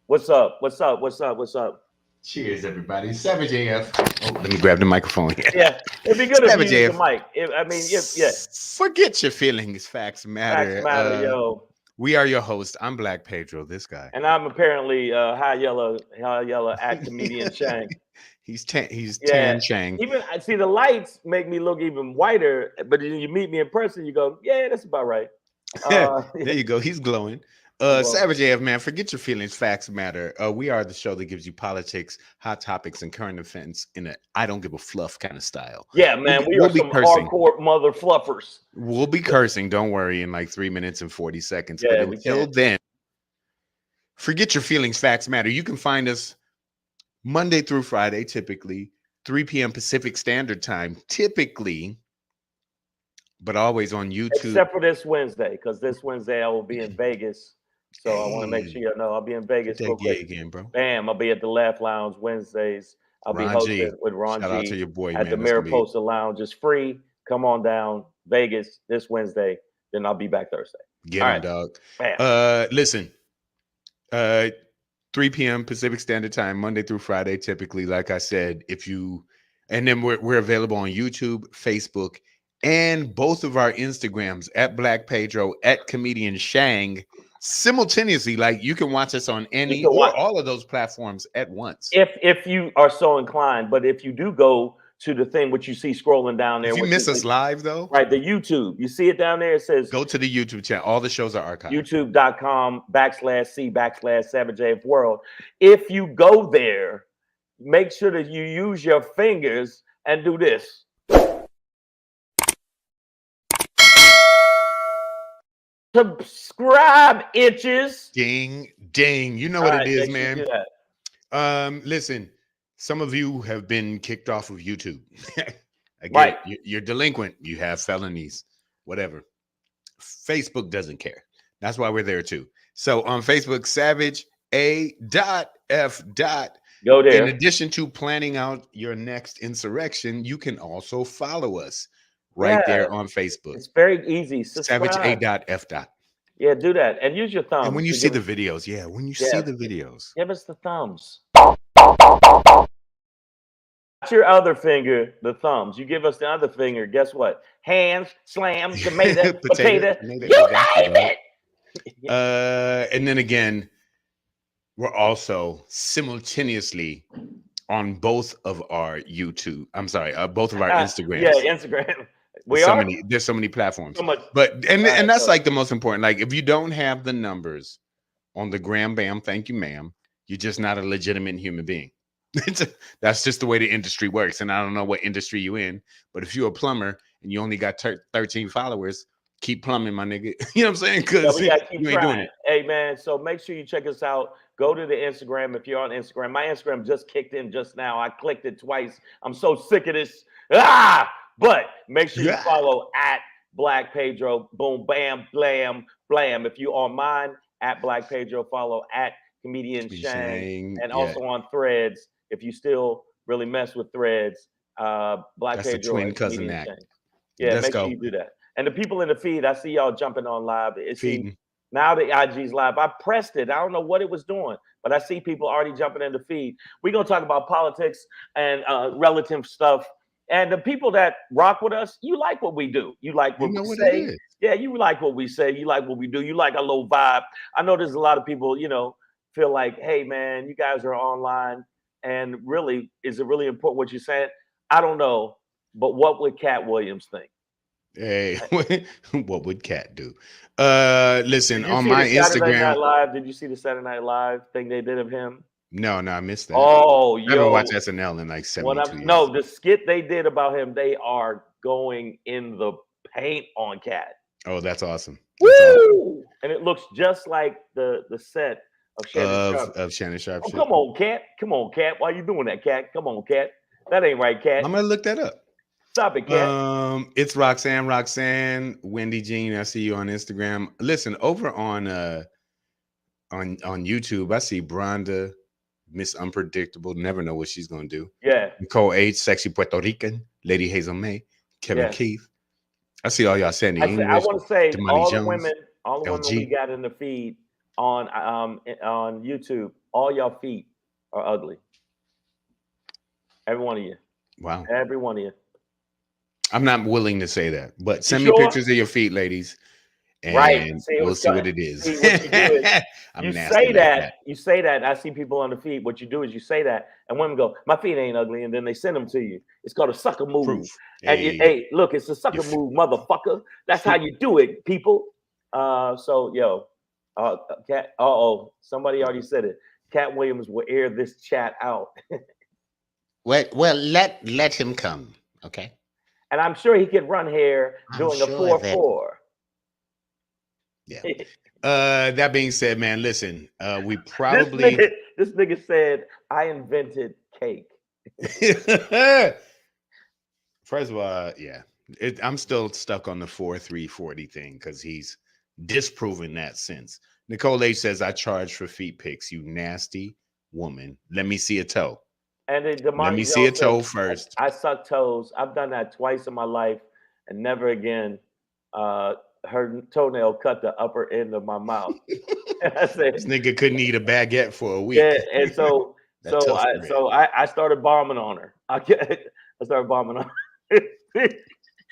What's up? What's up? What's up? What's up? Cheers, everybody. Savage AF. Oh, let me grab the microphone here. Yeah, it'd be good if you Savage use AF. the mic. Yeah. Forget your feelings. Facts matter. Facts matter, yo. We are your host. I'm Black Pedro, this guy. And I'm apparently high yellow at comedian Shang. He's Tan Shang. Even I see the lights make me look even whiter, but then you meet me in person, you go, yeah, that's about right. There you go. He's glowing. Savage AF, man, forget your feelings. Facts matter. We are the show that gives you politics, hot topics, and current events in a I don't give a fluff kind of style. Yeah, man, we are some hardcore mother fluffers. We'll be cursing, don't worry, in like 3 minutes and 40 seconds. Yeah, but until then, forget your feelings. Facts matter. You can find us Monday through Friday, typically 3 p.m. Pacific Standard Time, typically, but always on YouTube. Except for this Wednesday, because this Wednesday I will be in Vegas. So I want to make sure you know I'll be in Vegas. Again, bro. Bam! I'll be at the Laugh Lounge Wednesdays. I'll be hosting with Ron Shout G out to your boy, at man. the Mariposa Lounge. It's free. Come on down, Vegas this Wednesday. Then I'll be back Thursday. Get him, dog. Bam. Listen. 3 p.m. Pacific Standard Time, Monday through Friday, typically. Like I said, and then we're available on YouTube, Facebook, and both of our Instagrams at Black Pedro, at Comedian Shang. Simultaneously, like you can watch us on any or all of those platforms at once. If you are so inclined, but if you do go to the thing which you see scrolling down there, if you miss us live though, right? The YouTube, you see it down there. It says go to the YouTube channel. All the shows are archived. YouTube.com/C/Savage AF World. If you go there, make sure that you use your fingers and do this. Subscribe, itches. Ding, ding. You know what it is, man. Listen, some of you have been kicked off of YouTube. Again, you're delinquent. You have felonies, whatever. Facebook doesn't care. That's why we're there too. So on Facebook, Savage A.F. Go there. In addition to planning out your next insurrection, you can also follow us there on Facebook. It's very easy. Subscribe. Savage A.F. Yeah, do that. And use your thumbs. And when you see the videos, see the videos. Give us the thumbs. Your other finger, the thumbs. You give us the other finger, guess what? Hands, slam, tomato, potato. You name it. And then again, we're also simultaneously on both of our YouTube. I'm sorry, both of our Instagrams. Yeah, Instagram. There's so many platforms. So much. But and that's like the most important. Like if you don't have the numbers on the gram bam, thank you, ma'am, you're just not a legitimate human being. That's just the way the industry works. And I don't know what industry you in, but if you're a plumber and you only got 13 followers, keep plumbing, my nigga. You know what I'm saying? Because you ain't doing it. Hey man, so make sure you check us out. Go to the Instagram if you're on Instagram. My Instagram just kicked in just now. I clicked it twice. I'm so sick of this. But make sure you follow at Black Pedro. Boom, bam, blam, blam. If you on mine, at Black Pedro, follow at Comedian Shang. And also on Threads. If you still really mess with Threads, Black That's Pedro. The twin cousin act. Yeah, Let's go. Sure you do that. And the people in the feed, I see y'all jumping on live. Now the IG's live. I pressed it. I don't know what it was doing, but I see people already jumping in the feed. We're going to talk about politics and relative stuff. And the people that rock with us, you like what we do. You like what we say. Yeah, you like what we say. You like what we do. You like a low vibe. I know there's a lot of people, feel like, hey, man, you guys are online. And really, is it really important what you're saying? I don't know. But what would Cat Williams think? Hey, what would Cat do? Listen, on my Instagram. Did you see the Saturday Night Live thing they did of him? No, I missed that. Oh, I haven't watched SNL in like 72 years. No, the skit they did about him, they are going in the paint on Cat. Oh, that's awesome. Woo! That's awesome. And it looks just like the set of Shannon Sharp. Of Shannon Sharp. Oh, come on, Cat. Come on, Cat. Why you doing that, Cat? Come on, Cat. That ain't right, Cat. I'm gonna look that up. Stop it, Cat. It's Roxanne, Wendy Jean. I see you on Instagram. Listen, over on YouTube, I see Bronda, Miss Unpredictable. Never know what she's gonna do. Yeah. Nicole H, Sexy Puerto Rican, Lady Hazel May, Kevin Keith. I see all y'all saying English. I want to say Damani all Jones, the women we got in the feed on YouTube, all y'all feet are ugly. Every one of you. Wow. Every one of you. I'm not willing to say that, but send me pictures of your feet, ladies. And we'll see what it is. See, what you do is you say that. You say that. I see people on the feet. What you do is you say that, and women go, "My feet ain't ugly," and then they send them to you. It's called a sucker move. Proof. And hey, look, it's a sucker move, motherfucker. That's how you do it, people. So yo, Cat. Somebody already said it. Cat Williams will air this chat out. well, let him come, okay? And I'm sure he could run here doing a 4-4. Yeah. That being said, man, listen, we probably this nigga said I invented cake. First of all, yeah, I'm still stuck on the 4-3-40 thing because he's disproving that since. Nicole H says, I charge for feet pics, you nasty woman. Let me see a toe. And then let me see a toe first. I suck toes. I've done that twice in my life and never again. Her toenail cut the upper end of my mouth. I said, this nigga couldn't eat a baguette for a week. Yeah, and so I started bombing on her. I started bombing on her.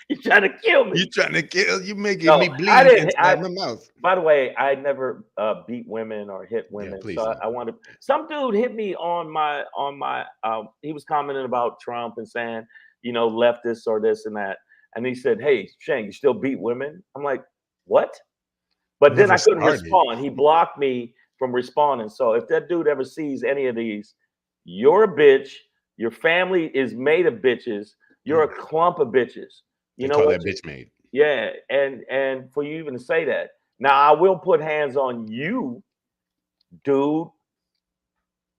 You trying to kill me? You trying to kill? You making me bleed inside my mouth. By the way, I never beat women or hit women. Yeah, so I wanted. Some dude hit me on my. He was commenting about Trump and saying, leftist or this and that. And he said, "Hey, Shang, you still beat women?" I'm like, "What?" But then I couldn't respond. He blocked me from responding. So if that dude ever sees any of these, you're a bitch. Your family is made of bitches. You're a clump of bitches. You know what? That bitch made. Yeah, and for you even to say that. Now I will put hands on you, dude.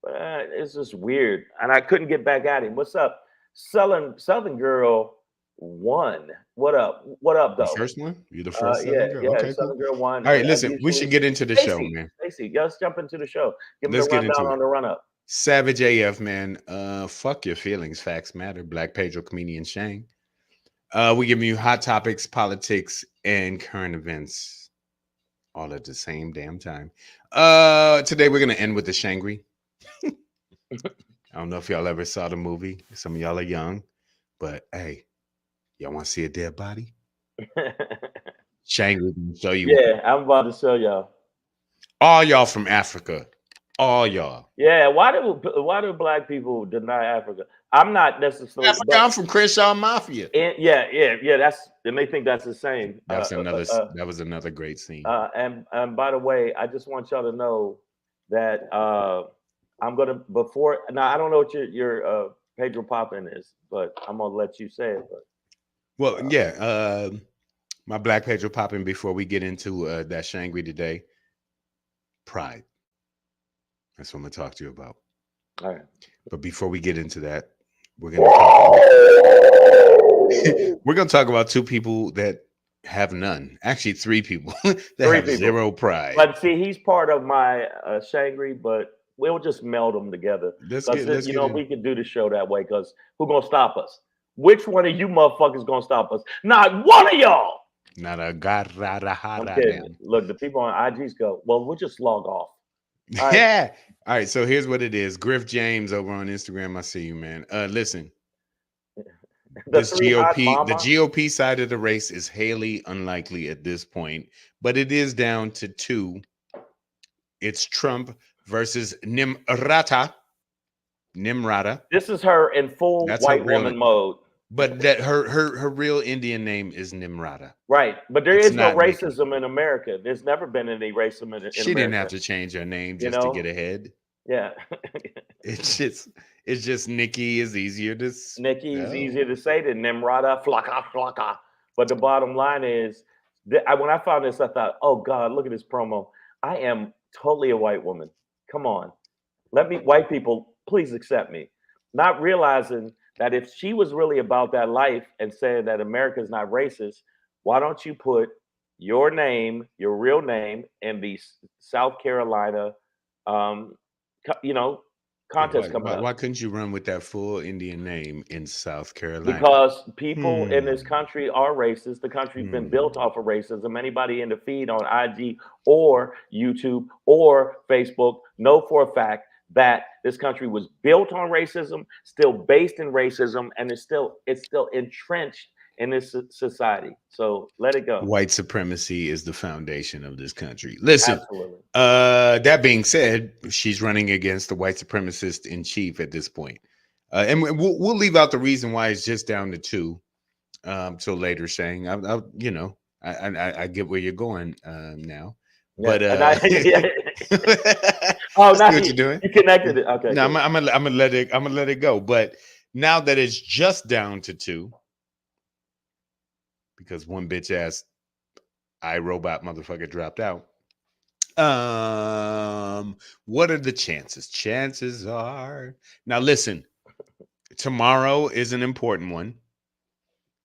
It's just weird, and I couldn't get back at him. What's up, Southern Girl? One. What up? What up, though? The first one? You the first Southern Girl? Okay, Southern Girl one. All right, listen, we should get into the show, man. Stacey, let's jump into the show. Let's get into on the run up. Savage AF, man. Fuck your feelings. Facts matter. Black Pedro comedian Shang. We give you hot topics, politics, and current events all at the same damn time. Today we're gonna end with the Shangry. I don't know if y'all ever saw the movie. Some of y'all are young, but hey, y'all want to see a dead body? Shangry can show you. Yeah, I'm about to show y'all. All y'all from Africa. All y'all. Yeah, why do black people deny Africa? I'm not necessarily. Africa, I'm from Crenshaw Mafia. Yeah. That's and they think that's the same. That was another great scene. And by the way, I just want y'all to know that I'm gonna now I don't know what your Pedro Poppin is, but I'm gonna let you say it. But well, yeah, my Black Pedro Poppin before we get into that Shangri today. Pride. That's what I'm gonna talk to you about. All right. But before we get into that, we're gonna talk about two people that have none. Actually, three people that have zero pride. But see, he's part of my Shangri, but we'll just meld them together. We could do the show that way because who's gonna stop us? Which one of you motherfuckers gonna stop us? Not one of y'all. Not a garra. I'm kidding. Look, the people on IGs go, well, we'll just log off. All right. Yeah. All right. So here's what it is. Griff James over on Instagram. I see you, man. Listen. The GOP side of the race is highly unlikely at this point, but it is down to two. It's Trump versus Nimrata. This is her in full white woman mode. But that her real Indian name is Nimrata. Right. But there is no racism in America. There's never been any racism in America. She didn't have to change her name just to get ahead. Yeah. It's just Nikki is easier to say than Nimrata, flaka. But the bottom line is When I found this, I thought, oh God, look at this promo. I am totally a white woman. Come on. White people, please accept me. Not realizing that if she was really about that life and saying that America is not racist, why don't you put your name, your real name, in the South Carolina, um, you know, Yeah, contest coming up? why couldn't you run with that full Indian name in South Carolina? Because people in Hmm. this country are racist. The country's been built Hmm. off of racism. Anybody in the feed on IG or YouTube or Facebook know for a fact that this country was built on racism, still based in racism, and it's still entrenched in this society. So let it go. White supremacy is the foundation of this country. Listen, Absolutely. that being said, she's running against the white supremacist in chief at this point. And we'll leave out the reason why it's just down to 2 till later, saying I get where you're going now, Yeah. but And I, yeah. Oh, I see now what you, you're doing. you connected it. Okay, No, cool. I'm gonna let it go. But now that it's just down to 2, because one bitch ass iRobot motherfucker dropped out. What are the chances? Chances are, now listen, tomorrow is an important one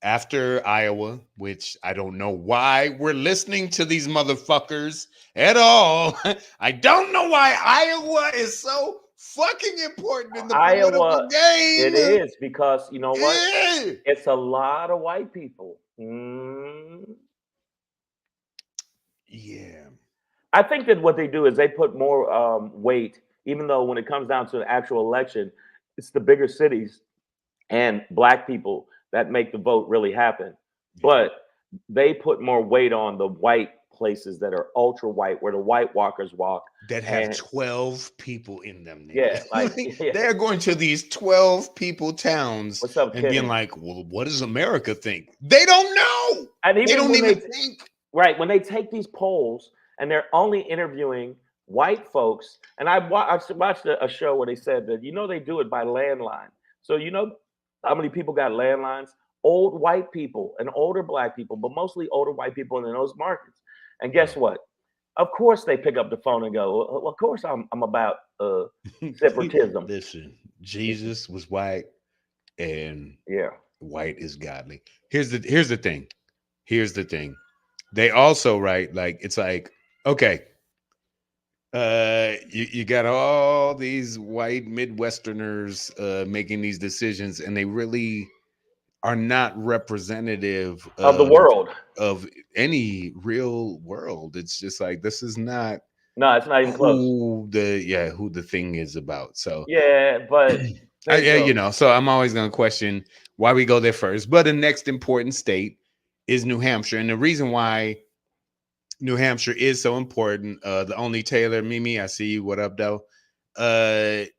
after Iowa, which I don't know why we're listening to these motherfuckers at all. I don't know why Iowa is so fucking important in the Iowa, political it game. is because you know what? It's a lot of white people. Yeah. I think that what they do is they put more weight, even though when it comes down to an actual election, it's the bigger cities and black people that make the vote really happen. But they put more weight on the white places that are ultra white, where the white walkers walk. That have And 12 people in them, nigga. yeah, like yeah. They're going to these 12 people towns What's up, and being Kenny? like, well, what does America think? They don't know. And They even don't when even they think. right when they take these polls and they're only interviewing white folks, and I watched a show where they said that they do it by landline. So how many people got landlines? Old white people and older black people, but mostly older white people in those markets. And guess what? Of course they pick up the phone and go, well, of course I'm about separatism. Listen, Jesus was white and Yeah. white is godly. Here's the thing. Here's the thing. They also, right, like it's like, okay, you got all these white Midwesterners making these decisions, and they really are not representative Of the world. of any real world. It's just like, this is not No, it's not even close. who the thing is about. So Yeah, but there you go. so I'm always going to question why we go there first. But the next important state is New Hampshire, and the reason why New Hampshire is so important, the only Taylor, Mimi, I see you. What up, though? The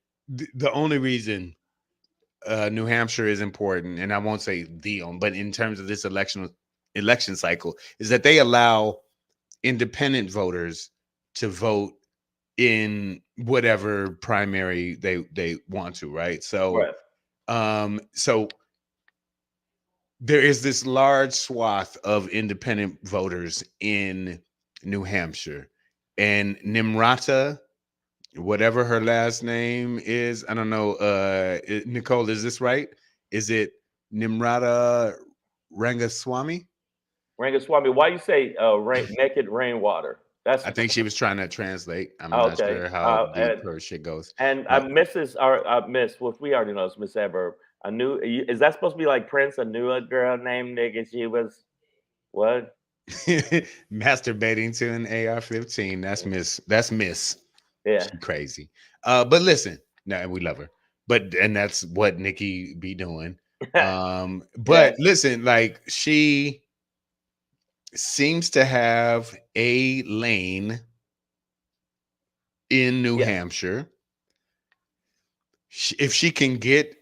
only reason New Hampshire is important, and I won't say but in terms of this election cycle, is that they allow independent voters to vote in whatever primary they want to, right? So, Right. So there is this large swath of independent voters in New Hampshire, and Nimrata, whatever her last name is, I don't know. Nicole, is this right? Is it Nimrata Rangaswamy? Rangaswamy, why you say naked rainwater? I think she was trying to translate. I'm not Okay. sure how deep And her shit goes. and But Mrs. or Miss, well, we already know it's Miss Adverb. Is that supposed to be like Prince? I knew a girl named nigga. She was what? masturbating to an AR-15. That's Miss. Yeah. She crazy. But listen, no, we love her. And that's what Nikki be doing. But Yes. listen, like, she seems to have a lane in New Yeah. Hampshire. If she can get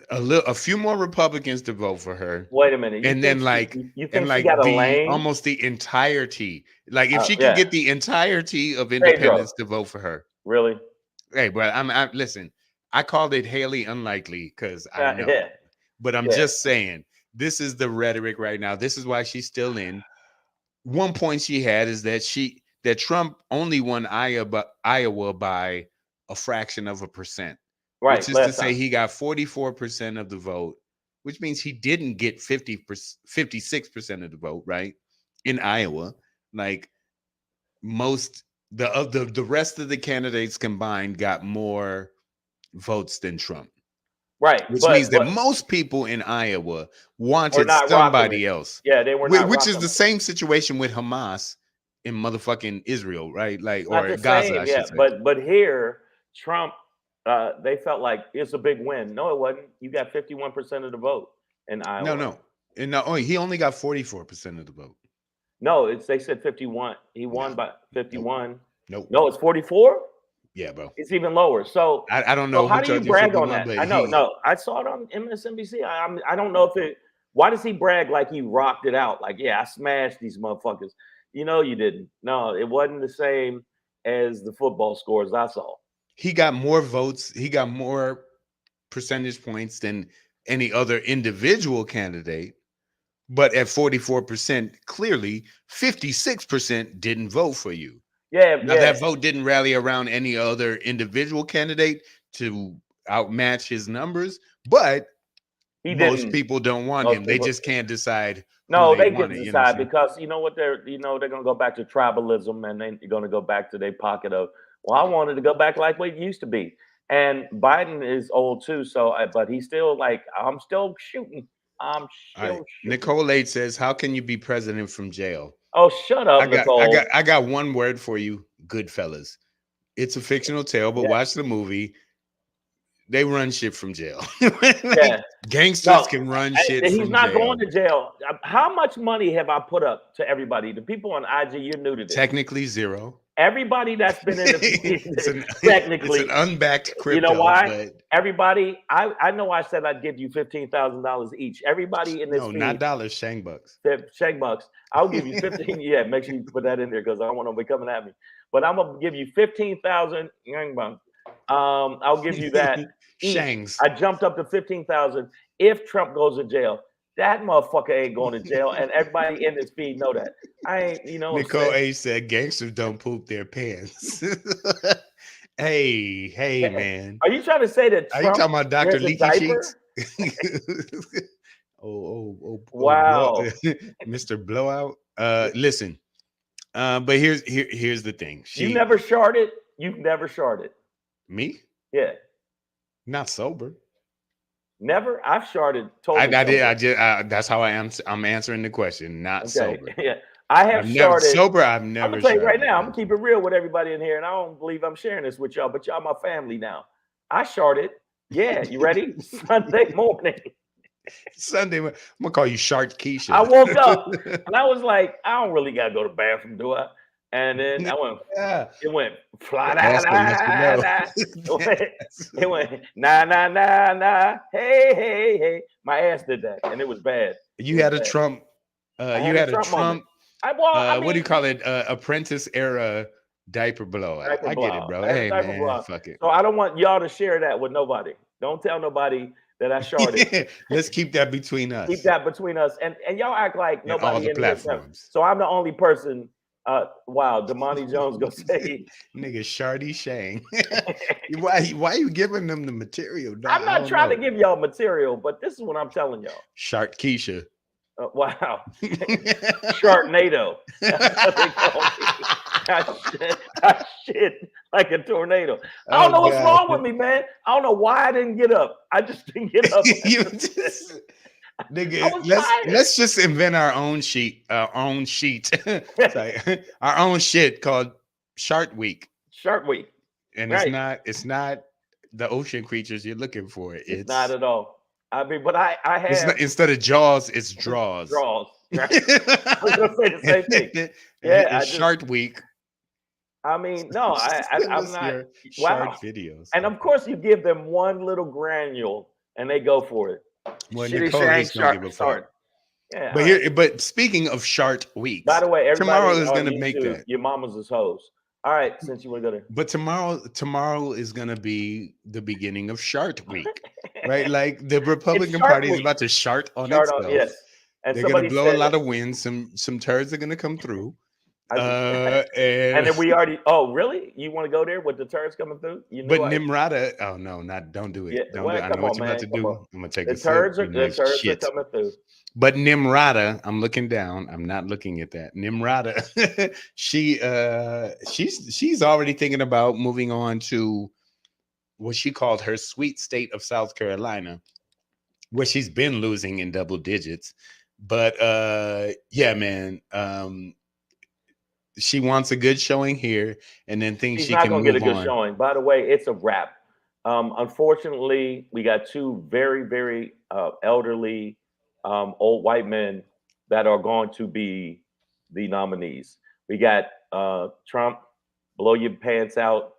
a few more Republicans to vote for her, Wait a minute. and then like You think she got a the lane? almost the entirety, like if she can Yeah. get the entirety of Pedro. independents to vote for her. Really? Hey, but I listen. I called it Haley unlikely because I know, Yeah. but I'm Yeah. just saying this is the rhetoric right now. This is why she's still in. one point she had is that Trump only won Iowa by a fraction of a percent, Right. which is to Last say time. he got 44% of the vote, which means he didn't get 56% of the vote, right? In Iowa, like the rest of the candidates combined got more votes than Trump. Right. Which means But that most people in Iowa we're wanted not rocking it. somebody else. Yeah, they were not Which is rocking the it. same situation with Hamas in motherfucking Israel, right? Like, Not or the Gaza, I same, yeah. should say. But here, Trump, they felt like it's a big win. No, it wasn't. You got 51% of the vote in Iowa. No. And he only got 44% of the vote. No, they said 51. He won No. by 51. Nope. No, it's 44. Yeah, bro. It's even lower. So I don't so know how who do you told you brag on 51, that? but I know, no, I saw it on MSNBC. I don't know if it. Why does he brag like he rocked it out? Like, yeah, I smashed these motherfuckers. You didn't. No, it wasn't the same as the football scores I saw. he got more votes. He got more percentage points than any other individual candidate. But at 44%, clearly 56% didn't vote for you. Yeah, Now, yeah. that vote didn't rally around any other individual candidate to outmatch his numbers, but most people don't want him. They just can't decide who No, they they want can it. You know what I'm decide saying? because you know what they're going to go back to tribalism and they're going to go back to their pocket of, well, I wanted to go back like what it used to be. And Biden is old too, but he's still like, I'm still shooting. I'm still shooting. Nicole 8 says, "How can you be president from jail?" Oh, shut up, Nicole. I got one word for you, Goodfellas. It's a fictional tale, but watch the movie. They run shit from jail. Yeah. Gangsters can run shit from jail. He's not going to jail. How much money have I put up to everybody? The people on IG, you're new to this. Technically zero. Everybody that's been in the technically, it's an unbacked crypto. You know why? But everybody, I know I said I'd give you $15,000 each. Everybody in this feed, not dollars, Shang bucks. Shang bucks. I'll give you 15. Yeah, make sure you put that in there because I don't want them to be coming at me. But I'm gonna give you 15,000 Yang bucks. I'll give you that. Shangs. I jumped up to 15,000 if Trump goes to jail. That motherfucker ain't going to jail, and everybody in this feed know that. I ain't, Nicole A said gangsters don't poop their pants. hey, man. Are you trying to say that Trump are you talking about Dr. Leaky Cheeks? Wow. Mr. Blowout. Listen. But here's the thing. You never sharded? You've never sharded. Me? Yeah. Not sober. Never? I've sharded totally. I did. That's how I'm answering the question. Not sober. Yeah. I have sharded. Sober, I've never. I'm gonna tell you right now. I'm gonna keep it real with everybody in here, and I don't believe I'm sharing this with y'all, but y'all my family now. I sharded. Yeah, you ready? Sunday morning. Sunday, I'm gonna call you Shark Keisha. I woke up and I was like, I don't really gotta go to the bathroom, do I? And then I went, it went fly it went nah, hey. My ass did that, and it was bad. You had a Trump. You had a Trump. What do you call it? Apprentice era diaper blowout. I get it, bro. Hey man, fuck it. So I don't want y'all to share that with nobody. Don't tell nobody that I sharded. Let's keep that between us. Keep that between us, and y'all act like nobody all the platforms. So I'm the only person. Wow, Damani Jones gonna say, "Nigga, Shardy Shang." Why are you giving them the material? Dog? I'm not trying to give y'all material, but this is what I'm telling y'all. Shark Keisha. Wow, Sharknado. I shit like a tornado. I don't know what's wrong with me, man. I don't know why I didn't get up. I just didn't get up. Nigga, let's just invent our own sheet, our own shit called Shark Week. Shark Week, and it's not the ocean creatures you're looking for. It's not at all. I mean, but I have instead of Jaws, it's Draws. Draws. Right? I was gonna say the same thing. Yeah, it's Shark Week. I mean, no, I'm not. Shark videos, and of course, you give them one little granule, and they go for it. Well, Nicole is gonna give a fuck. Yeah, but speaking of Shark Weeks, by the way, tomorrow is going to make that. Your mama's is hoes. All right, since you want to go there. But tomorrow is going to be the beginning of Shark Week, right? Like the Republican Party is about to shart on itself. Yes. And they're gonna somebody blow a said, lot of wind. Some turds are gonna come through. and And then we already. Oh, really? You want to go there with the turds coming through? You but knew I. Nimrata, oh no, don't do it. Yeah. Don't do Well, it. I know come what on, you're about man. to Come on. do. I'm gonna take The a sip. turds are You know, shit. coming through. But Nimrata, I'm looking down. I'm not looking at that. Nimrata, she's already thinking about moving on to what she called her sweet state of South Carolina, where she's been losing in double digits. But yeah, man. She wants a good showing here and then thinks She's she not can going to get move a good on. showing. By the way, it's a wrap. Unfortunately, we got two very, very elderly, old white men that are going to be the nominees. We got Trump, blow your pants out.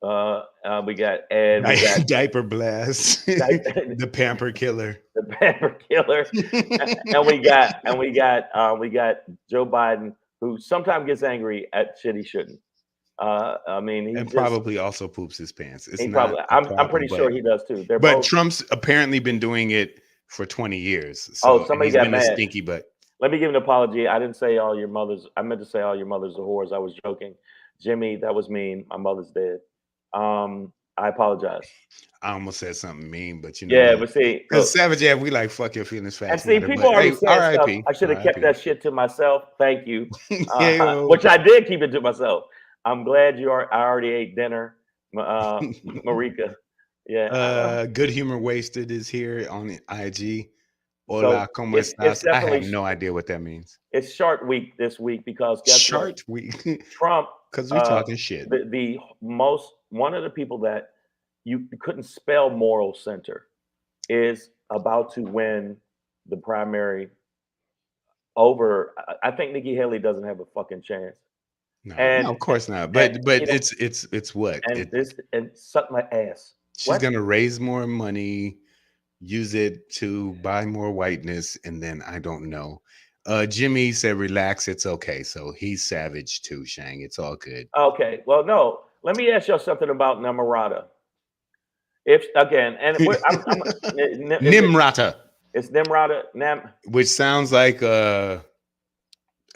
We got Ed. We got Diaper blast, the pamper killer. the pepper killer, and we got Joe Biden, who sometimes gets angry at shit he shouldn't. I mean, And probably also poops his pants. It's he not probably. a I'm problem, pretty sure he does too. They're but both. Trump's apparently been doing it for 20 years. Oh, So, and somebody he's got been a mad. stinky butt. Let me give an apology. I didn't say all your mothers. I meant to say all your mothers are whores. I was joking, Jimmy. That was mean. My mother's dead. I apologize. I almost said something mean, but you know Yeah, what? but see, Because look, Savage Ave, we like fuck your feelings and fast see, matter. people But already hey, said stuff. R.I.P. I should have kept R.I.P. that shit to myself. Thank you. Yo. Which I did keep it to myself. I'm glad you are. I already ate dinner, Marika. Yeah. Good Humor Wasted is here on IG. So Hola, ¿cómo it's estás? I have definitely no idea what that means. it's Shark Week this week because guess what? Short week. Trump, Because we talking shit. the most one of the people that you couldn't spell moral center is about to win the primary over. I think Nikki Haley doesn't have a fucking chance. No, And of course not. and But you know, it's what? and this and suck my ass. She's What? gonna raise more money, use it to buy more whiteness, and then I don't know. Jimmy said, "Relax, it's okay." So he's savage too, Shang. It's all good. Okay. Well, no. Let me ask you something about Nimrata. If again, and I'm is it Nimrata, it's Nimrata which sounds like a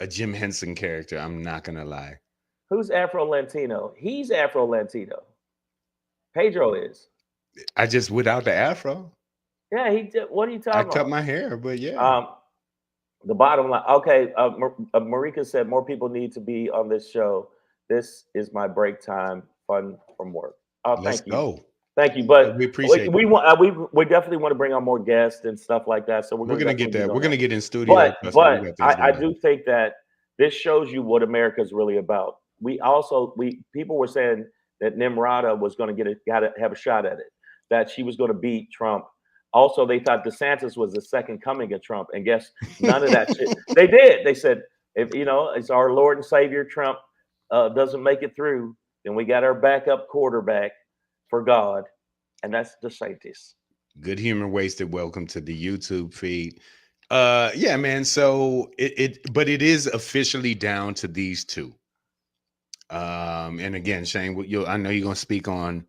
Jim Henson character. I'm not gonna lie. who's Afro Latino? He's Afro Latino. Pedro is. I just without the afro. Yeah, he did. What are you I talking cut about? my hair, but yeah. The bottom line. Okay, Marika said more people need to be on this show. This is my break time, fun from work. Oh, Let's thank you, go. thank you. But We appreciate we want we definitely want to bring on more guests and stuff like that. So We're gonna get definitely be that. doing We're gonna that. get in studio. Trust me, we But got things I going on. do think that this shows you what America is really about. We people were saying that Nimrata was going to have a shot at it, that she was going to beat Trump. Also, they thought DeSantis was the second coming of Trump, and guess none of that shit. They did. They said, if it's our Lord and Savior Trump doesn't make it through, then we got our backup quarterback for God, and that's DeSantis. Good Humor Wasted. Welcome to the YouTube feed. Yeah, man. So but it is officially down to these two. And again, Shane, I know you're gonna speak on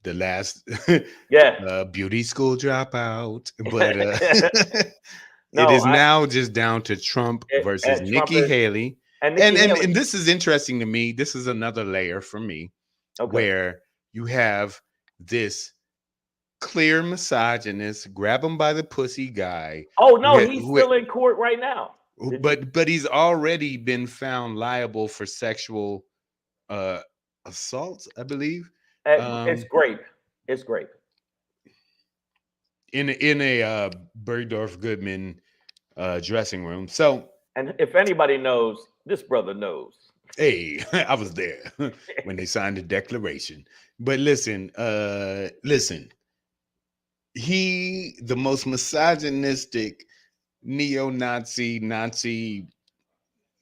the last Yeah. beauty school dropout, but it No, is now just down to Trump versus Trump Nikki is Haley. and And Nikki Haley. and this is interesting to me. This is another layer for me Okay. where you have this clear misogynist, grab him by the pussy guy. Oh no, he's still in court right now. But he's already been found liable for sexual assault, I believe. It's great. It's great. In a Bergdorf Goodman dressing room. So, and if anybody knows, this brother knows. Hey, I was there when they signed the declaration. But listen, the most misogynistic neo-Nazi, Nazi,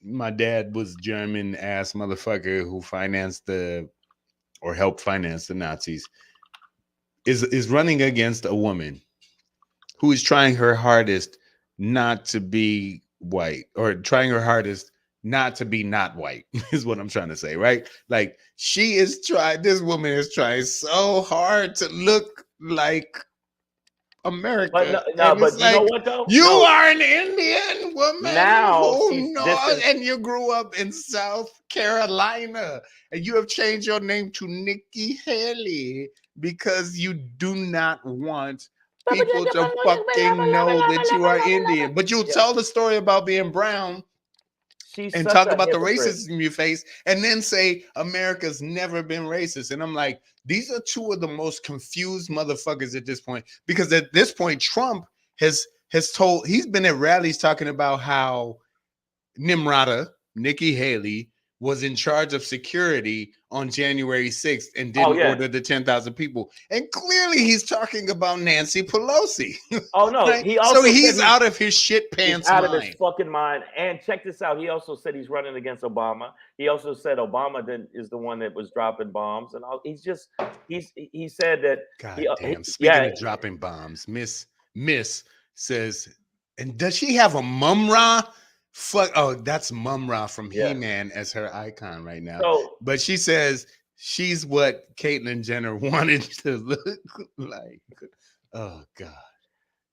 my dad was German ass motherfucker who helped finance the Nazis, is running against a woman who is trying her hardest not to be white, or trying her hardest not to be not white, is what I'm trying to say, right? Like this woman is trying so hard to look like America. But you know what though? You are an Indian woman now who knows, and you grew up in South Carolina, and you have changed your name to Nikki Haley because you do not want people to fucking know that you are Indian. But you tell the story about being brown. She's and talk about the racism you face, and then say America's never been racist. And I'm like, these are two of the most confused motherfuckers at this point, because at this point, Trump has told, he's been at rallies talking about how Nimrata, Nikki Haley, was in charge of security on January 6th and didn't order the 10,000 people. And clearly he's talking about Nancy Pelosi. Oh no, right? he also he's out of his shit pants out mind. of his fucking mind. And check this out. He also said he's running against Obama. He also said Obama is the one that was dropping bombs and all. He said that. God damn. Speaking of dropping bombs, Miss says, and does she have a mum-ra? Fuck, oh, that's Mum-Ra from He-Man as her icon right now. So, but she says she's what Caitlyn Jenner wanted to look like. Oh God.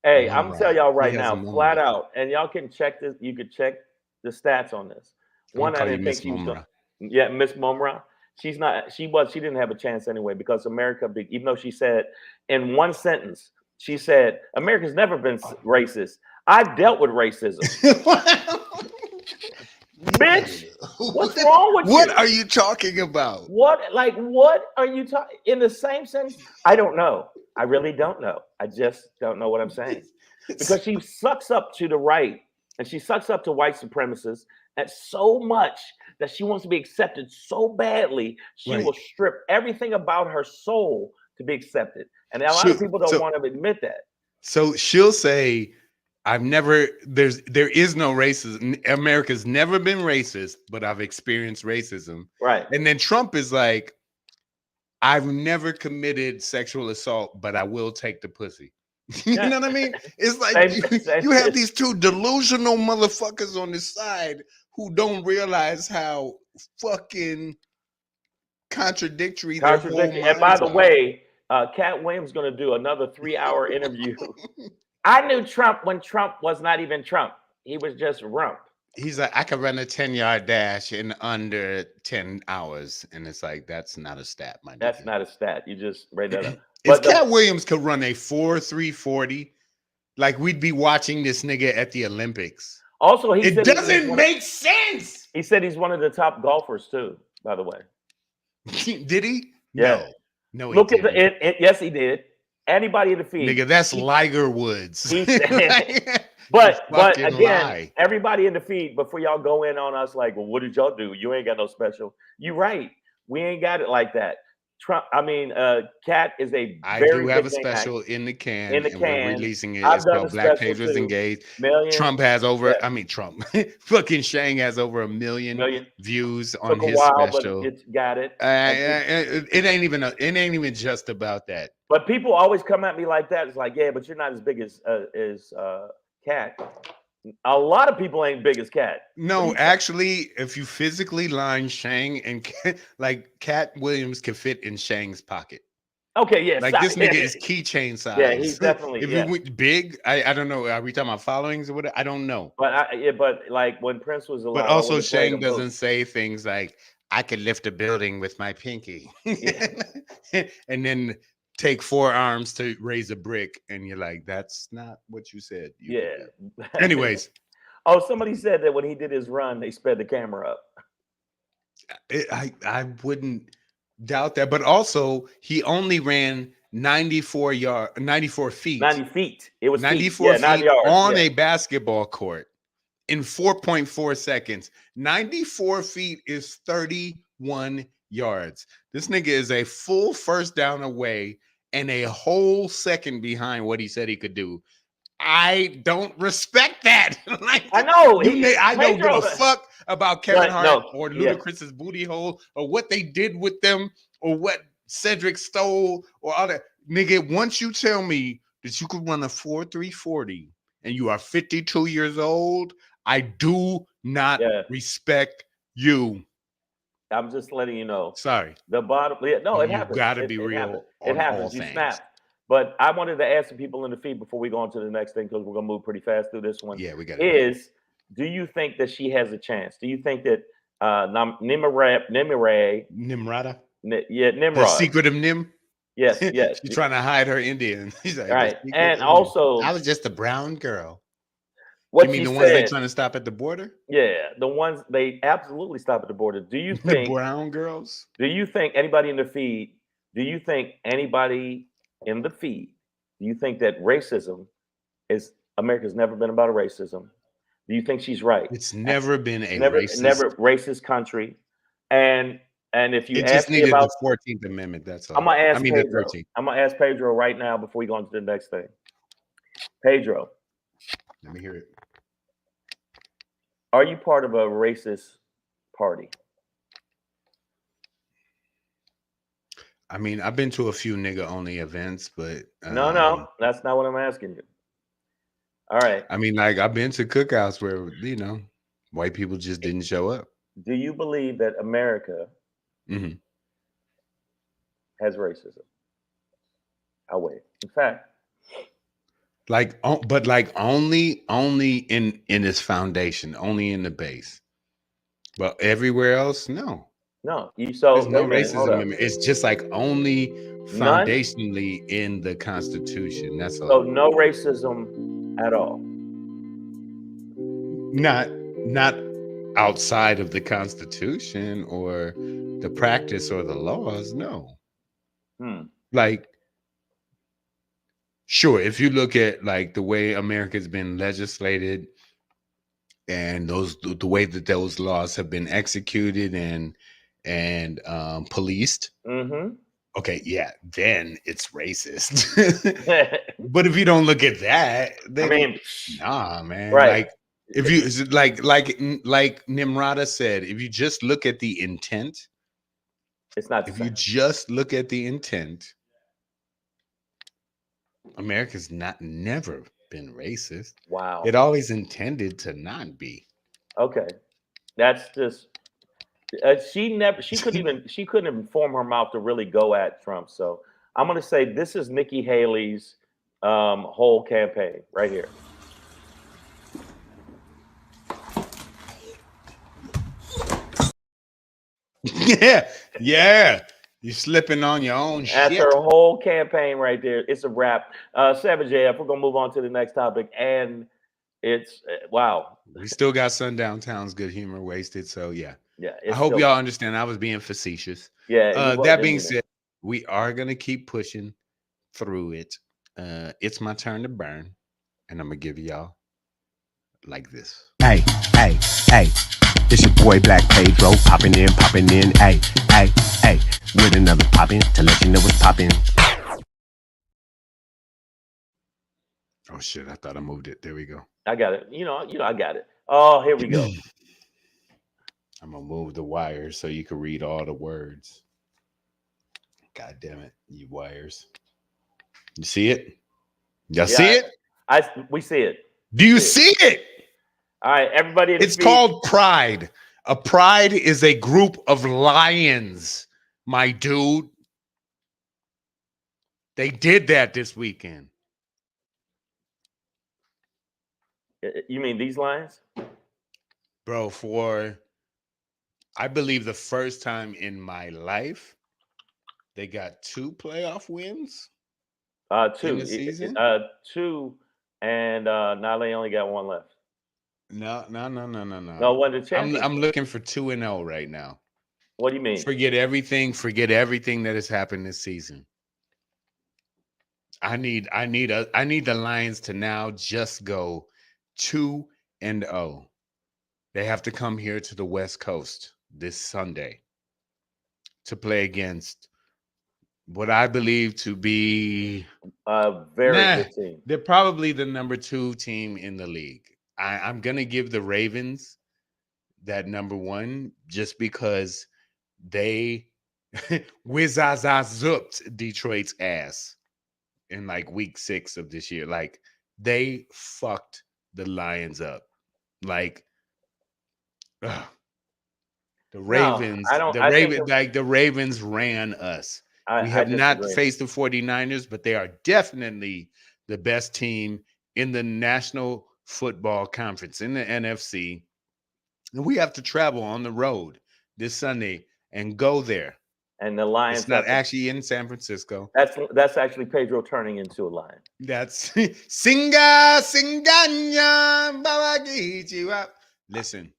Hey, I'm gonna tell y'all right now, flat out, and y'all can check this. You could check the stats on this. One, I didn't think she was gonna, Miss Mum-Ra. She's not. She didn't have a chance anyway, because America, even though she said in one sentence, she said America's never been racist. I've dealt with racism. Bitch, what's wrong with you? What are you talking about? What are you talking in the same sentence? I don't know. I really don't know. I just don't know what I'm saying. Because she sucks up to the right, and she sucks up to white supremacists and so much that she wants to be accepted so badly, she will strip everything about her soul to be accepted. And a lot of people don't want to admit that. So she'll say, there is no racism. America's never been racist, but I've experienced racism. Right. And then Trump is like, I've never committed sexual assault, but I will take the pussy. You know what I mean? It's like you have these two delusional motherfuckers on the side who don't realize how fucking contradictory their whole minds are. And by the way, Cat Williams is going to do another 3-hour interview. I knew Trump when Trump was not even Trump. He was just rump. He's like, I could run a 10-yard dash in under 10 hours. And it's like, that's not a stat, my That's not a stat. You just read that up. If Cat Williams could run a 4.340, like we'd be watching this nigga at the Olympics. Also, it doesn't make sense. He said he's one of the top golfers too, by the way. Did he? Yeah. No, look at yes, he did. Anybody in the feed. Nigga, that's Liger Woods. But again, everybody in the feed, before y'all go in on us like, well, what did y'all do? You ain't got no special. You right. We ain't got it like that. Cat is a I do have a special in the can. We're releasing it. It's called Black Pages Engaged. Trump has over, fucking Shang has over a million views on his special. But it's got it. It ain't even just about that. But people always come at me like that. It's like, yeah, but you're not as big as Cat. A lot of people ain't big as Cat. No, actually, if you physically line Shang and Cat Williams can fit in Shang's pocket. Okay, yeah. Like this nigga is keychain size. Yeah, he's definitely. If he went big, I don't know. Are we talking about followings or what? I don't know. But like when Prince was alive. But also, Shang doesn't say things like, "I could lift a building with my pinky," and then take 4 arms to raise a brick, and you're like, that's not what you said. Anyways. Somebody said that when he did his run, they sped the camera up. I wouldn't doubt that, but also he only ran 94 feet. 90 feet. It was 94 feet on a basketball court in 4.4 seconds. 94 feet is 31 yards. This nigga is a full first down away and a whole second behind what he said he could do. I don't respect that. I know. I don't give a fuck about Kevin Hart or Ludacris's booty hole or what they did with them or what Cedric stole or all that. Nigga, once you tell me that you could run a 4.340 and you are 52 years old, I do not respect you. I'm just letting you know. Sorry. The bottom. No, it happens. You got to be real. It happens. You snap. But I wanted to ask the people in the feed before we go on to the next thing, because we're gonna move pretty fast through this one. Yeah, we got it. Do you think that she has a chance? Do you think that Nimrata, Nimrata? yeah, The Nimrod, secret of Nim? yes, yes, She's trying to hide her Indian. He's like, the right, secret and of Nim. I also was just a brown girl. You what mean she the ones they said. trying to stop at the border? Yeah, the ones they absolutely stop at the border. The brown girls? Do you think anybody in the feed? Do you think anybody in the feed? Do you think that racism is America's never been about a racism? Do you think she's right? It's never been a Never racist. racist country. And if you It just ask me needed about, the 14th Amendment. That's I'm all. gonna I ask mean, the Pedro. 13th. I'm gonna ask Pedro right now before we go on to the next thing. Pedro, Let me hear it. are you part of a racist party? I mean, I've been to a few nigga only events, but No, that's not what I'm asking you. All right. I mean, like I've been to cookouts where white people just didn't show up. Do you believe that America Mm-hmm. has racism? I'll wait. In fact, But like only in its foundation, only in the base. But everywhere else, no. no. There's no Wait a minute. Hold racism up. in it. It's just like only None. foundationally in the Constitution. That's So all. no racism at all. Not outside of the Constitution or the practice or the laws. No. Like, sure, if you look at like the way America's been legislated and the way that those laws have been executed and policed, okay, yeah, then it's racist. But if you don't look at that, then I mean, nah, man. right. Like if you like Nimrata said, if you just look at the intent, it's not. If you just look at the intent, America's never been racist. Wow. It always intended to not be. Okay, that's just she couldn't even form her mouth to really go at Trump. So I'm gonna say this is Nikki Haley's whole campaign right here. Yeah. You're slipping on your own That's shit. her whole campaign right there. It's a wrap. Savage AF, we're gonna move on to the next topic, and it's wow. We still got Sundown Town's good humor wasted, so yeah. Yeah. I hope y'all understand. I was being facetious. Yeah. That being said, we are gonna keep pushing through it. It's my turn to burn, and I'm gonna give y'all like this. Hey. It's your boy Black Pedro, popping in, hey, with another poppin' to let you know what's poppin'. Oh shit, I thought I moved it. There we go. I got it. I got it. Oh, here we go. I'm gonna move the wires so you can read all the words. God damn it, you wires. You see it? Y'all see it? We see it. Do you see it? All right, everybody. It's called Pride. A pride is a group of lions, my dude. They did that this weekend. You mean these lions? Bro, for I believe the first time in my life, they got 2 playoff wins. 2 in the season. 2, and now they only got 1 left. No. No, won the championship. I'm looking for 2-0 right now. What do you mean? Forget everything that has happened this season. I need the Lions to now just go 2-0. They have to come here to the West Coast this Sunday to play against what I believe to be a very good team. They're probably the number 2 team in the league. I'm gonna give the Ravens that number 1 just because they whiz-zooped Detroit's ass in like week 6 of this year. Like they fucked the Lions up. Like the Ravens, the Ravens ran us. We have not faced the 49ers, but they are definitely the best team in the National Football Conference, in the NFC. And we have to travel on the road this Sunday and go there. And the Lions. It's not actually in San Francisco. That's actually Pedro turning into a lion. That's Singa Singanya Babagichiwa. Listen,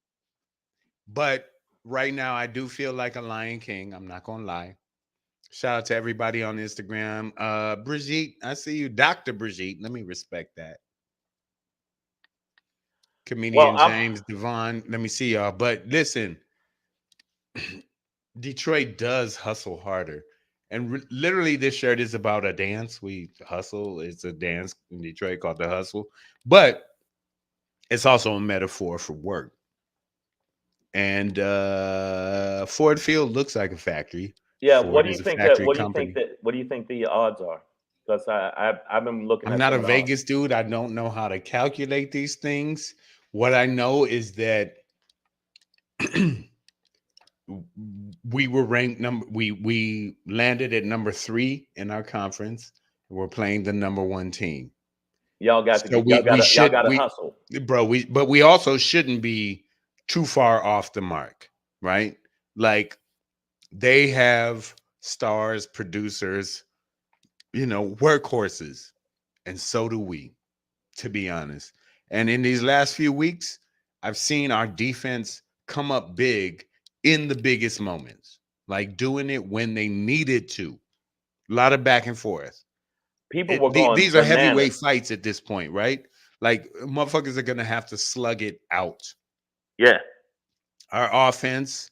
but right now I do feel like a Lion King. I'm not gonna lie. Shout out to everybody on Instagram. Brigitte, I see you, Dr. Brigitte. Let me respect that. Comedian James Devon. Let me see y'all. But listen, Detroit does hustle harder. And literally, this shirt is about a dance. We hustle. It's a dance in Detroit called the Hustle. But it's also a metaphor for work. And Ford Field looks like a factory. Yeah. Ford What do you think the odds are? Because I've been looking. I'm not a Vegas dude. I don't know how to calculate these things. What I know is that we were ranked we landed at number 3 in our conference. We're playing the number 1 team. Y'all got to hustle, bro. But we also shouldn't be too far off the mark, right? Like, they have stars, producers, workhorses, and so do we, to be honest. And in these last few weeks, I've seen our defense come up big in the biggest moments, like doing it when they needed to. A lot of back and forth. People were going. These are heavyweight fights at this point, right? Like, motherfuckers are gonna have to slug it out. Yeah. Our offense,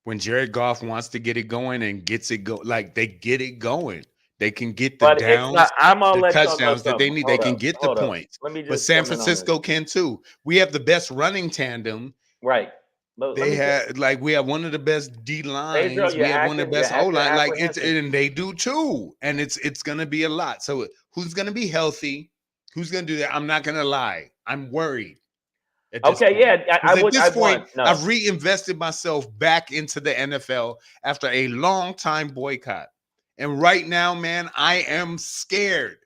when Jared Goff wants to get it going and gets it go, like, they get it going. They can get the downs, the touchdowns that they need. They can get the points. But San Francisco can too. We have the best running tandem. Right. We have one of the best D lines. We have one of the best O line. Like, and they do too. And it's gonna be a lot. So who's gonna be healthy? Who's gonna do that? I'm not gonna lie. I'm worried. At this point, I've reinvested myself back into the NFL after a long time boycott. And right now, man, I am scared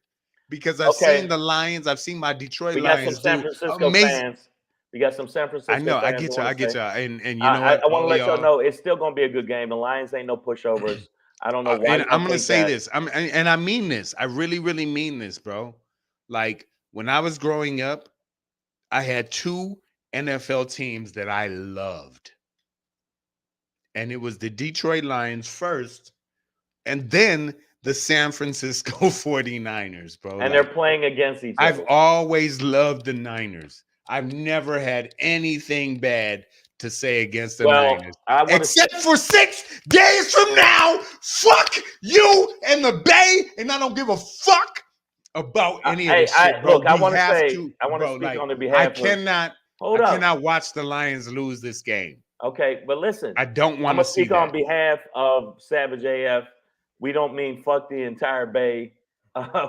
because I've seen the Lions. I've seen my Detroit Lions do San Francisco amazing. Fans. We got some San Francisco. I know. I get you. And you know what? I want to let y'all know it's still going to be a good game. The Lions ain't no pushovers. I don't know why. And I'm going to say this. And I mean this. I really, really mean this, bro. Like, when I was growing up, I had 2 NFL teams that I loved. And it was the Detroit Lions first, and then the San Francisco 49ers, bro. And they're playing against each other. I've always loved the Niners. I've never had anything bad to say against the Niners. Except for 6 days from now, fuck you and the Bay, and I don't give a fuck about any of this shit, bro. Look, I want to speak on the behalf I cannot watch the Lions lose this game. Okay, but listen. I don't want to see that. On behalf of Savage AF. We don't mean fuck the entire Bay.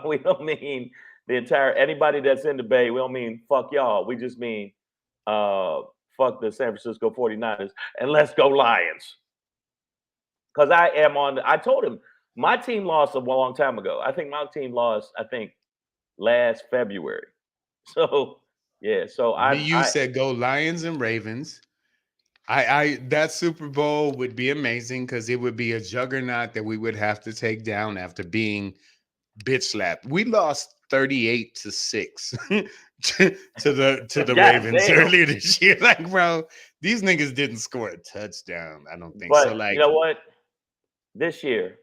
We don't mean the entire anybody that's in the Bay. We don't mean fuck y'all. We just mean fuck the San Francisco 49ers and let's go Lions. Because I told him my team lost a long time ago. I think my team lost, last February. So yeah, you said go Lions and Ravens. That Super Bowl would be amazing because it would be a juggernaut that we would have to take down after being bitch slapped. We lost 38-6 to the Ravens earlier this year. Like, bro, these niggas didn't score a touchdown. I don't think so. Like, you know what? This year,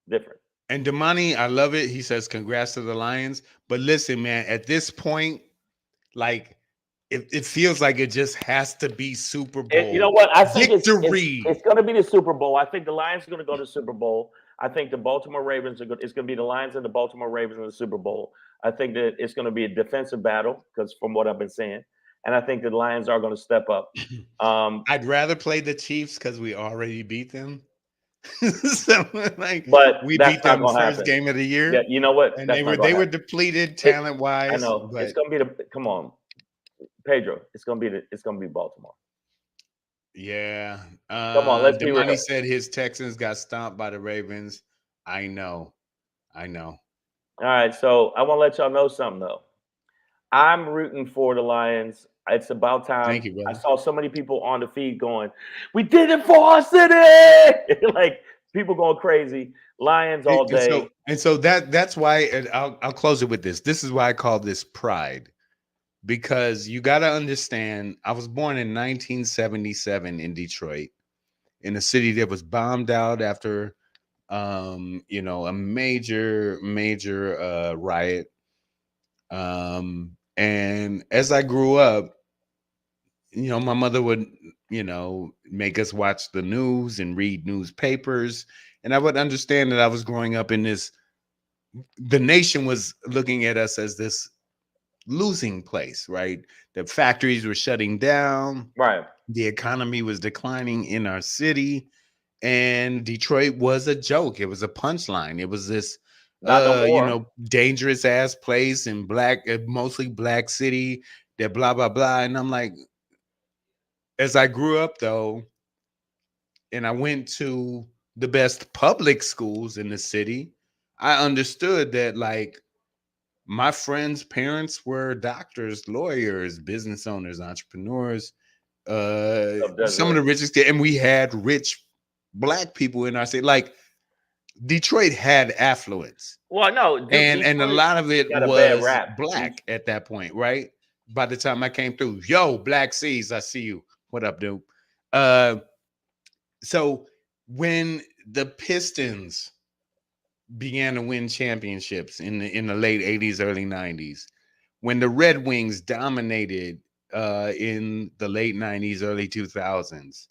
different. And Damani, I love it. He says congrats to the Lions. But listen, man, at this point, like, it feels like it just has to be Super Bowl. You know what? I think victory. It's going to be the Super Bowl. I think the Lions are going to go to the Super Bowl. I think the Baltimore Ravens it's going to be the Lions and the Baltimore Ravens in the Super Bowl. I think that it's going to be a defensive battle because from what I've been saying, and I think the Lions are going to step up. I'd rather play the Chiefs because we already beat them. So, but we beat them the first game of the year. Yeah, you know what? And they were depleted talent wise. I know. It's going to be come on. Pedro, it's gonna be Baltimore. Yeah. Come on, let's be real. He said his Texans got stomped by the Ravens. I know. All right, so I want to let y'all know something though. I'm rooting for the Lions. It's about time. Thank you, brother. I saw so many people on the feed going, "We did it for our city!" Like people going crazy. Lions all day. So that's why, and I'll close it with this. This is why I call this pride, because you got to understand. I was born in 1977 in Detroit, in a city that was bombed out after, a major riot. And as I grew up, my mother would, make us watch the news and read newspapers. And I would understand that I was growing up in this, the nation was looking at us as this losing place, right? The factories were shutting down. Right. The economy was declining in our city. And Detroit was a joke. It was a punchline. It was this, Not no more. dangerous ass place and mostly black city that blah, blah, blah. And I'm like, as I grew up though, and I went to the best public schools in the city, I understood that like my friends' parents were doctors, lawyers, business owners, entrepreneurs, some of the richest, and we had rich black people in our city. Like Detroit had affluence. Well, no, and a lot of it was black Detroit. at that point, right? By the time I came through, yo, Black Seas, I see you. What up, dude? So when the Pistons began to win championships in the late 80s, early 90s, when the Red Wings dominated in the late 90s, early 2000s,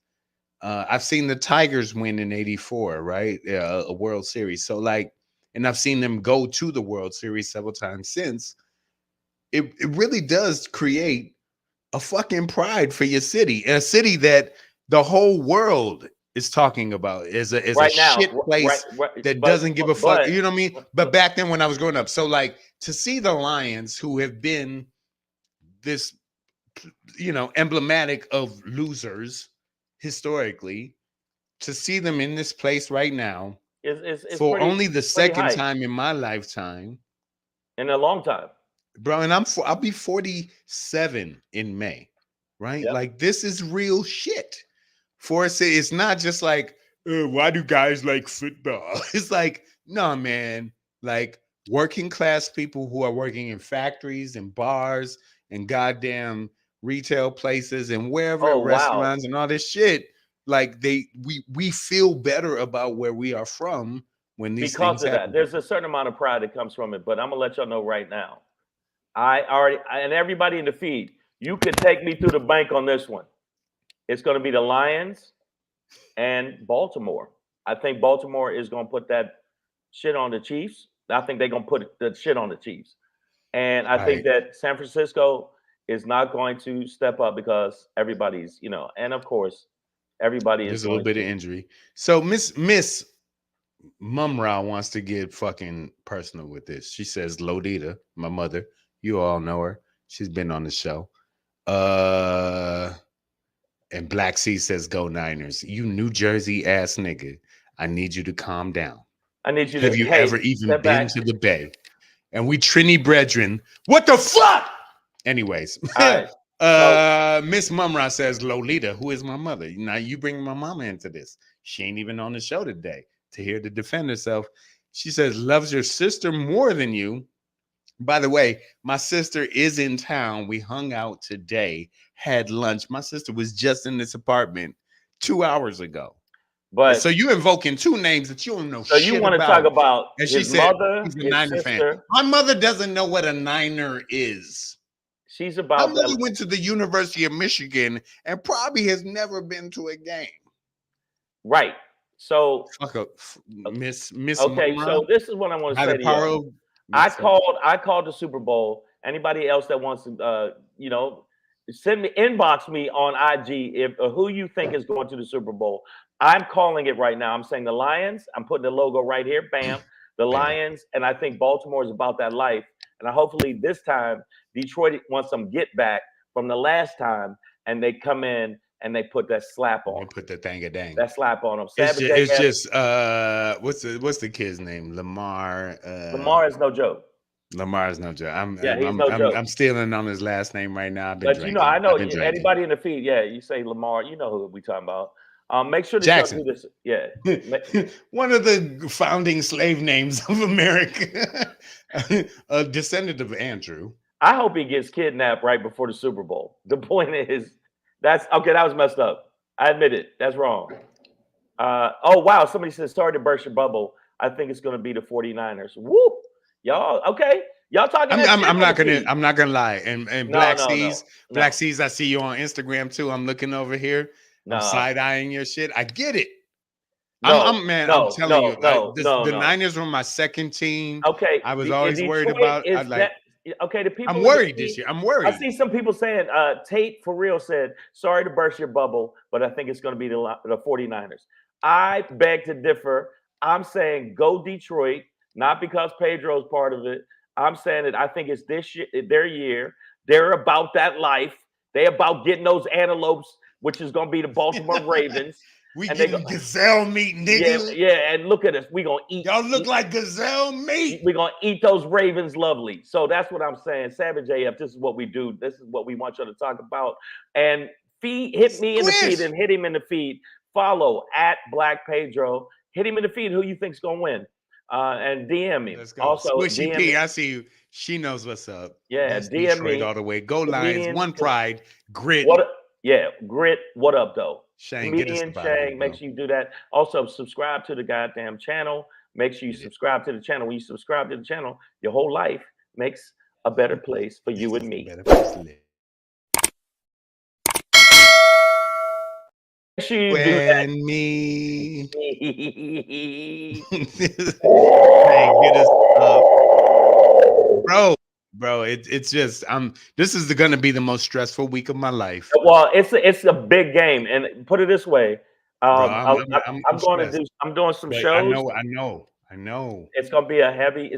I've seen the Tigers win in 84, right? A World Series. So like, and I've seen them go to the World Series several times since. It really does create a fucking pride for your city, a city that the whole world is talking about as a shit place that doesn't give a fuck. You know what I mean? But back then when I was growing up, so like to see the Lions, who have been this, emblematic of losers historically, to see them in this place right now for only the second time in my lifetime, in a long time, bro. And I'll be 47 in May, right? Yep. Like this is real shit. For us, it's not just like, why do guys like football? It's like, no, man, like working class people who are working in factories and bars and goddamn retail places and wherever restaurants and all this shit. Like we feel better about where we are from when these things happen. There's a certain amount of pride that comes from it. But I'm gonna let y'all know right now. And everybody in the feed, you can take me through the bank on this one. It's going to be the Lions and Baltimore. I think Baltimore is going to put that shit on the Chiefs. I think they're going to put the shit on the Chiefs. And I think that San Francisco is not going to step up because everybody's, and of course, everybody There's a little bit of injury. So Miss Mumra wants to get fucking personal with this. She says, Lodita, my mother, you all know her. She's been on the show. And Black Sea says, go Niners. You New Jersey ass nigga. I need you to calm down. I need you Have you ever even been to the Bay? And we Trini brethren. What the fuck? Anyways. Miss Mumra says, Lolita, who is my mother? Now you bring my mama into this. She ain't even on the show today to hear to defend herself. She says, loves your sister more than you. By the way, my sister is in town. We hung out today, had lunch. My sister was just in this apartment 2 hours ago. But so you invoking two names that you don't know. So shit you want to talk about and she said he's a Niner fan. My mother doesn't know what a Niner is. She's about. My mother went to the University of Michigan and probably has never been to a game. Right. So fuck up, Miss. Okay, Mumra, so this is what I want to say to you. I called the Super Bowl. Anybody else that wants to, inbox me on IG if who you think is going to the Super Bowl. I'm calling it right now. I'm saying the Lions. I'm putting the logo right here. Bam. The Lions, and I think Baltimore is about that life. And hopefully this time Detroit wants some get back from the last time, and they come in and they put that slap on. They put that thing a dang. That slap on him. It's just what's the kid's name? Lamar. Lamar is no joke. Lamar is no joke. I'm stealing on his last name right now. I've been but drinking. You know, I know anybody in the feed. Yeah, you say Lamar, you know who we talking about. Make sure that Jackson. y'all do this. Yeah, one of the founding slave names of America, a descendant of Andrew. I hope he gets kidnapped right before the Super Bowl. The point is, that's okay. That was messed up. I admit it. That's wrong. Oh wow! Somebody says, "Sorry to burst your bubble. I think it's going to be the 49ers." Woo! Y'all okay? Y'all talking? I'm not gonna lie. And Black Seas, no. I see you on Instagram too. I'm looking over here. I'm side eyeing your shit. I get it. I'm telling you, the Niners were my second team. Okay, I was always worried about. Okay, the people. I'm worried this year. I'm worried. I see some people saying, Tate for real said, "Sorry to burst your bubble, but I think it's going to be the 49ers." I beg to differ. I'm saying go Detroit, not because Pedro's part of it. I'm saying that I think it's their year. They're about that life. They're about getting those antelopes, which is going to be the Baltimore Ravens. We getting gazelle meat, nigga. Yeah, and look at us. We gonna eat. Y'all look like gazelle meat. We gonna eat those Ravens lovely. So that's what I'm saying. Savage AF, this is what we do. This is what we want y'all to talk about. And hit me in the feed and hit him in the feed. Follow at Black Pedro. Hit him in the feed. Who you think's gonna win? And DM me. Let's go. Also, Squishy P, I see you. She knows what's up. Yeah, That's DM Detroit me all the way. Go Lions. One pride. Grit. Grit. What up, though? Shang, Comedian Shang, make sure you do that. Also, subscribe to the goddamn channel. Make sure you subscribe to the channel. When you subscribe to the channel, your whole life makes a better place for you and me. Better place to live. Make sure you do that. Me. Hey, get us up. Bro, it's just this is going to be the most stressful week of my life. Well, it's a big game, and put it this way, I'm doing some shows. I know. It's gonna be a heavy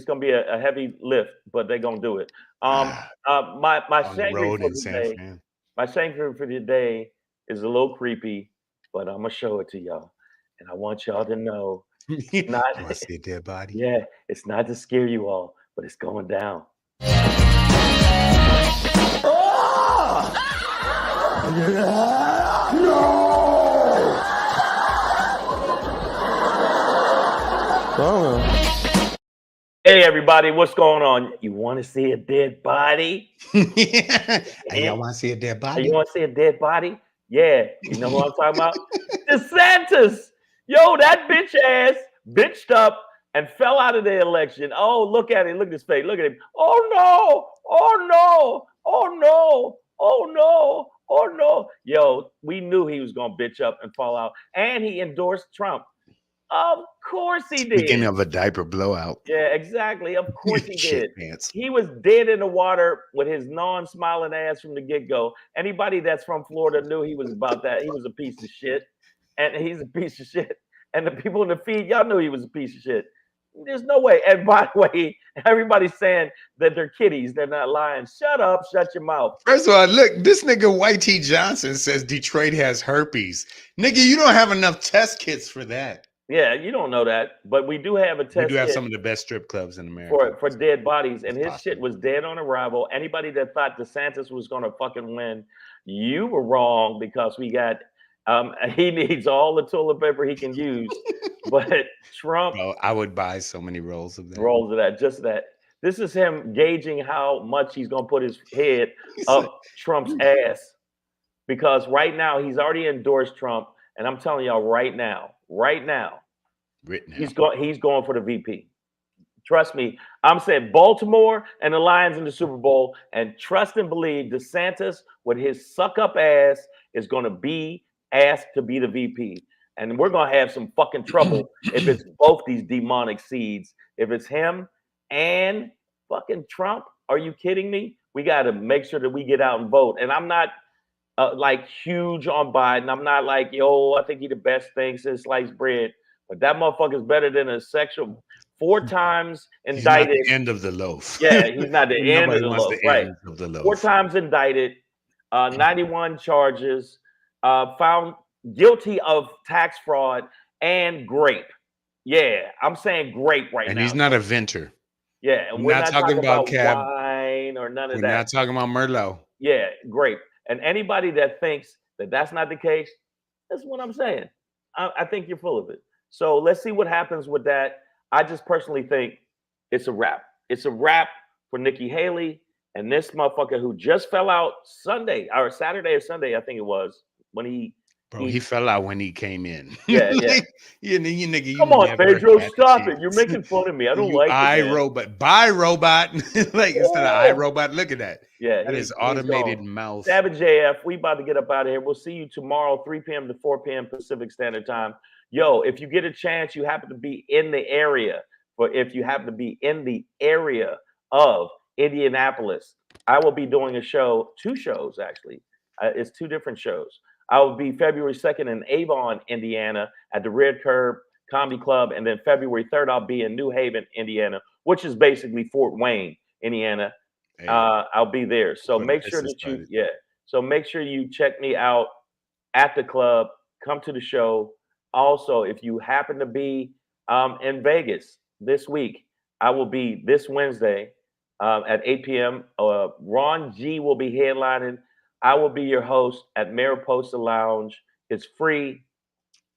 lift, but they're gonna do it. My Shangry for today, my Shangry for today is a little creepy, but I'm gonna show it to y'all, and I want y'all to know. Not I see a dead body. Yeah, it's not to scare you all, but it's going down. Hey everybody, what's going on? You want to see a dead body? Hey, y'all want to see a dead body? You want to see a dead body? Yeah, you know what I'm talking about? DeSantis, yo, that bitch ass bitched up and fell out of the election. Oh, look at him. Look at his face. Look at him. Oh no! Oh no! Oh no! Oh no! Oh no! Yo, we knew he was gonna bitch up and fall out, and he endorsed Trump. Of course he did. Speaking of a diaper blowout. Yeah, exactly. Of course he did. Pants. He was dead in the water with his non-smiling ass from the get-go. Anybody that's from Florida knew he was about that. He was a piece of shit. And he's a piece of shit. And the people in the feed, y'all knew he was a piece of shit. There's no way. And by the way, everybody's saying that they're kitties. They're not lying. Shut up. Shut your mouth. First of all, look, this nigga White T. Johnson says Detroit has herpes. Nigga, you don't have enough test kits for that. Yeah, you don't know that, but we do have a test. We do have some of the best strip clubs in America for dead bodies, and his shit was dead on arrival. Anybody that thought DeSantis was going to fucking win, you were wrong, because we got he needs all the toilet paper he can use. But Trump, bro, I would buy so many rolls of that. Rolls of that, just that. This is him gauging how much he's going to put his head up Trump's ass, because right now he's already endorsed Trump, and I'm telling y'all right now. He's going for the VP. Trust me. I'm saying Baltimore and the Lions in the Super Bowl, and trust and believe DeSantis with his suck up ass is going to be asked to be the VP. And we're going to have some fucking trouble if it's both these demonic seeds. If it's him and fucking Trump, are you kidding me? We got to make sure that we get out and vote. And I'm not like huge on Biden. I'm not like, yo, I think he the best thing since sliced bread. But that motherfucker's better than a sexual 4 times indicted. He's not the end of the loaf. Yeah, he's not the end of the loaf. Right. Of the loaf. 4 times indicted, 91 charges, found guilty of tax fraud and grape. Yeah, I'm saying grape right now. And he's not a venter. Yeah, and we're not talking about wine or none of that. We're not talking about Merlot. Yeah, grape. And anybody that thinks that that's not the case, that's what I'm saying. I think you're full of it. So let's see what happens with that. I just personally think it's a wrap. It's a wrap for Nikki Haley and this motherfucker who just fell out Sunday or Saturday or Sunday, I think it was, when he fell out when he came in. Yeah, yeah. you nigga, come on, Pedro, stop it. You're making fun of me. I don't like it. iRobot. Bye, robot. Like instead of iRobot, look at that. Yeah, that is automated mouth. Savage AF, we about to get up out of here. We'll see you tomorrow, 3 p.m. to 4 p.m. Pacific Standard Time. Yo, if you get a chance, you happen to be in the area, of Indianapolis, I will be doing a show, 2 shows actually. It's 2 different shows. I will be February 2nd in Avon, Indiana at the Red Curb Comedy Club. And then February 3rd, I'll be in New Haven, Indiana, which is basically Fort Wayne, Indiana. Hey, I'll be there. So make sure that so make sure you check me out at the club. Come to the show. Also, if you happen to be in Vegas this week, I will be this Wednesday at 8 p.m. Ron G will be headlining. I will be your host at Mariposa Lounge. It's free,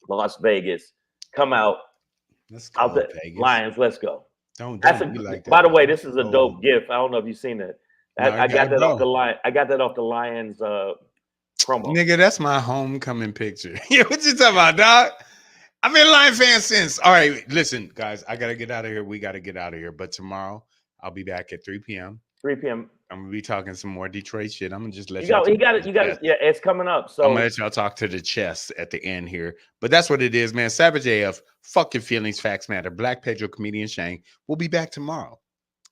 Las Vegas. Come out. Let's go, out Vegas. Lions, let's go. Don't be like that. By the way, this is a dope gift. I don't know if you've seen it. I got that off the line. I got that off the Lions promo. Nigga, that's my homecoming picture. Yeah, what you talking about, dog? I've been a Lion fan since. All right, listen, guys, I gotta get out of here. We gotta get out of here. But tomorrow, I'll be back at 3 p.m. 3 p.m. I'm gonna be talking some more Detroit shit. I'm gonna just let you got it. Yeah, it's coming up. So I'm gonna let y'all talk to the chest at the end here. But that's what it is, man. Savage AF, fuck your feelings, facts matter. Black Pedro, comedian Shang. We'll be back tomorrow.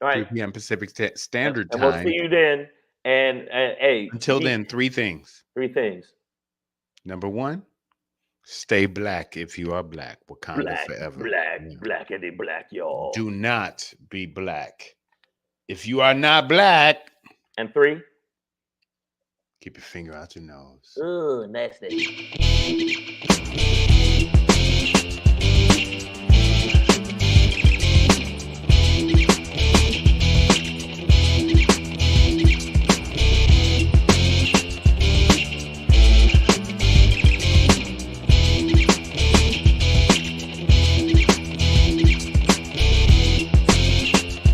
All right. 3 p.m. Pacific Standard Time. And we'll see you then. And hey, until then, 3 things. 3 things. Number 1, stay black if you are black. Wakanda forever. Blackity black, y'all. Do not be black. If you are not black. And 3, keep your finger out your nose. Ooh, nasty.